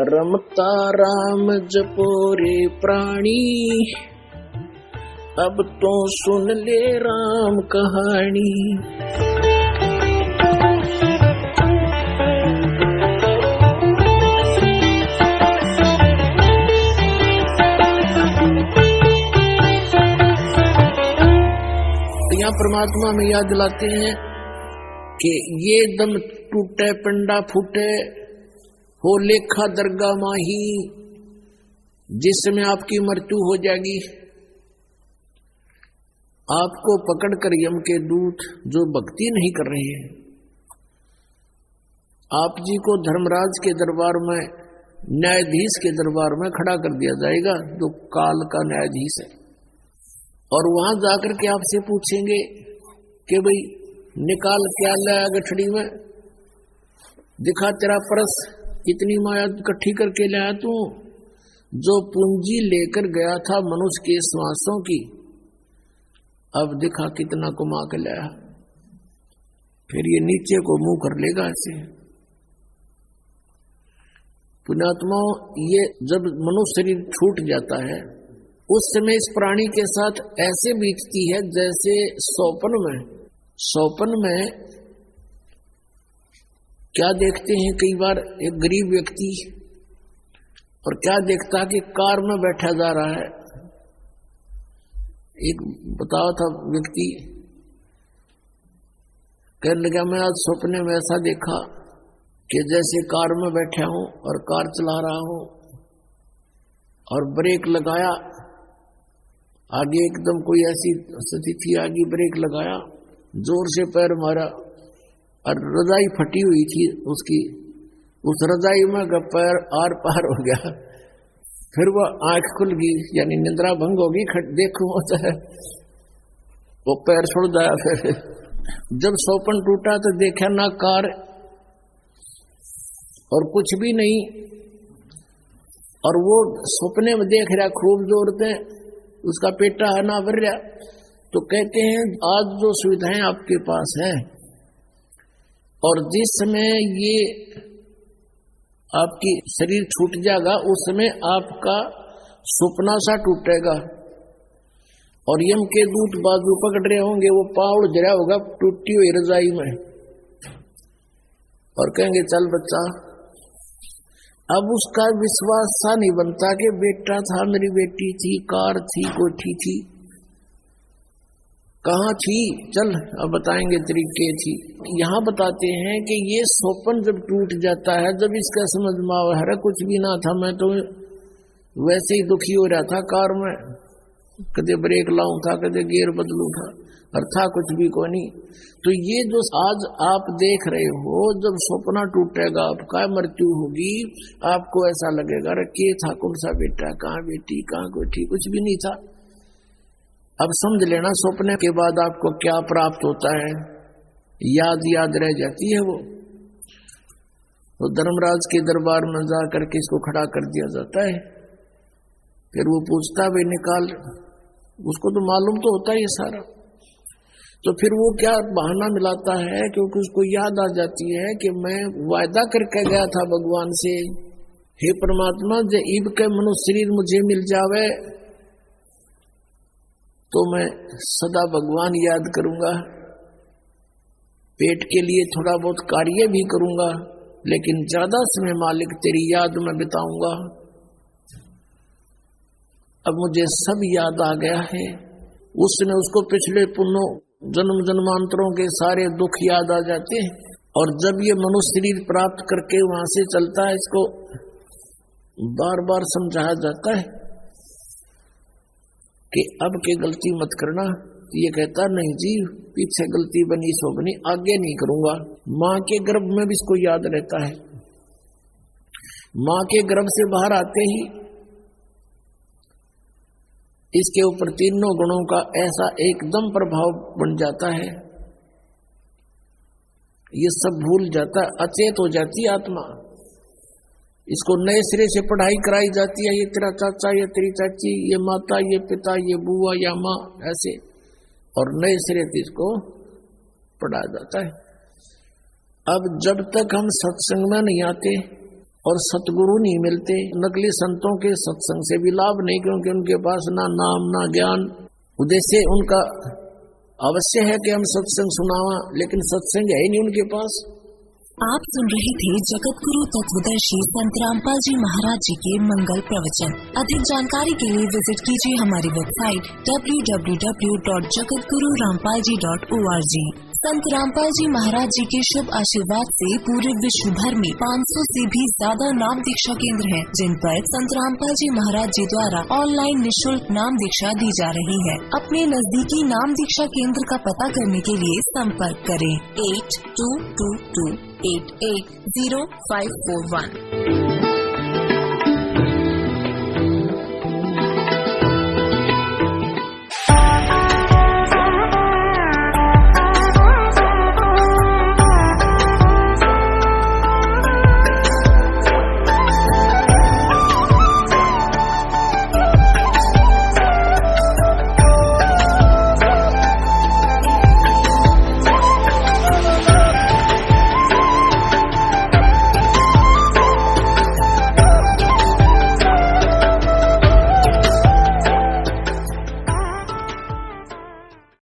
रमता राम जपोरे प्राणी, अब तो सुन ले राम कहानी। यहाँ परमात्मा में याद दिलाते हैं कि ये दम टूटे पिंडा फूटे हो लेखा दरगाह माही, जिसमें आपकी मृत्यु हो जाएगी। आपको पकड़कर यम के दूत जो भक्ति नहीं कर रहे हैं, आप जी को धर्मराज के दरबार में, न्यायाधीश के दरबार में खड़ा कर दिया जाएगा, जो काल का न्यायाधीश है। और वहां जाकर के आपसे पूछेंगे कि भाई निकाल क्या लाया गठड़ी में, दिखा तेरा परस, कितनी माया इकट्ठी करके लाया तू। जो पूंजी लेकर गया था मनुष्य के श्वासों की, अब दिखा कितना कमा के लाया। फिर ये नीचे को मुंह कर लेगा ऐसे। पुण्यात्माओं, ये जब मनुष्य शरीर छूट जाता है उस समय इस प्राणी के साथ ऐसे बीतती है जैसे सौपन में क्या देखते हैं कई बार एक गरीब व्यक्ति, और क्या देखता कि कार में बैठा जा रहा है। एक बताया था व्यक्ति, कहने लगा मैं आज सपने में ऐसा देखा कि जैसे कार में बैठा हूं और कार चला रहा हूं, और ब्रेक लगाया, आगे एकदम कोई ऐसी स्थिति आगे ब्रेक लगाया, जोर से पैर मारा और रजाई फटी हुई थी उसकी, उस रजाई में पैर आर पार हो गया। फिर वह आंख खुल गई, यानी निद्रा भंग होगी, देखो होता है वो पैर छोड़ जाया। फिर जब सौपन टूटा तो देखा ना कार और कुछ भी नहीं, और वो सपने में देख रहा खूब जोर से, उसका पेटा है ना भर रहा। तो कहते हैं आज जो सुविधाएं आपके पास है, और जिस समय ये आपकी शरीर छूट जाएगा उस समय आपका सपना सा टूटेगा, और यम के दूत बाजू पकड़ रहे होंगे, वो पाँव जरा होगा टूटी हुई रजाई में, और कहेंगे चल बच्चा। अब उसका विश्वास सा नहीं बनता कि बेटा था, मेरी बेटी थी, कार थी, कोठी थी, कहाँ थी, चल अब बताएंगे तरीके थी। यहाँ बताते हैं कि ये सौपन जब टूट जाता है, जब इसका समझ में आ कुछ भी ना था, मैं तो वैसे ही दुखी हो रहा था कार में, कदे ब्रेक लाऊं था, कदे गियर बदलूं था, और था कुछ भी को नहीं। तो ये जो आज आप देख रहे हो, जब सपना टूटेगा, आपका मृत्यु होगी, आपको ऐसा लगेगा रखे था कौन सा बेटा, कहाँ बेटी, कहाँ कोठी, कुछ भी नहीं था। अब समझ लेना सपने के बाद आपको क्या प्राप्त होता है, याद रह जाती है वो। तो धर्मराज के दरबार में जाकर के इसको खड़ा कर दिया जाता है। फिर वो पूछता है भाई निकाल, उसको तो मालूम तो होता है ये सारा। तो फिर वो क्या बहाना मिलाता है, क्योंकि उसको याद आ जाती है कि मैं वायदा करके गया था भगवान से, हे परमात्मा जब ईब के मनुष्य शरीर मुझे मिल जावे तो मैं सदा भगवान याद करूंगा, पेट के लिए थोड़ा बहुत कार्य भी करूंगा, लेकिन ज्यादा समय मालिक तेरी याद में बिताऊंगा। अब मुझे सब याद आ गया है। उसने उसको पिछले पुण्यों जन्म जन्मांतरों के सारे दुख याद आ जाते हैं, और जब ये मनुष्य शरीर प्राप्त करके वहां से चलता है, इसको बार बार समझाया जाता है कि अब के गलती मत करना। ये कहता नहीं जी, पीछे गलती बनी सो बनी, आगे नहीं करूंगा। माँ के गर्भ में भी इसको याद रहता है। माँ के गर्भ से बाहर आते ही इसके ऊपर तीनों गुणों का ऐसा एकदम प्रभाव बन जाता है, ये सब भूल जाता है, अचेत हो जाती है आत्मा। इसको नए सिरे से पढ़ाई कराई जाती है, ये तेरा चाचा, ये तेरी चाची, ये माता, ये पिता, ये बुआ या माँ, ऐसे, और नए सिरे से इसको पढ़ाया जाता है। अब जब तक हम सत्संग में नहीं आते, और सतगुरु नहीं मिलते। नकली संतों के सत्संग से भी लाभ नहीं, क्योंकि उनके पास ना नाम ना ज्ञान। उद्देश्य उनका अवश्य है कि हम सत्संग सुनावा, लेकिन सत्संग है ही नहीं उनके पास। आप सुन रहे थे जगत गुरु तत्वदर्शी संत रामपाल जी महाराज जी के मंगल प्रवचन। अधिक जानकारी के लिए विजिट कीजिए हमारी वेबसाइट www.jagatgururampalji.org। संत रामपाल जी महाराज जी के शुभ आशीर्वाद से पूरे विश्व भर में 500 से भी ज्यादा नाम दीक्षा केंद्र हैं, जिन पर संत रामपाल जी महाराज जी द्वारा ऑनलाइन निःशुल्क नाम दीक्षा दी जा रही है। अपने नजदीकी नाम दीक्षा केंद्र का पता करने के लिए संपर्क करें 8222880541।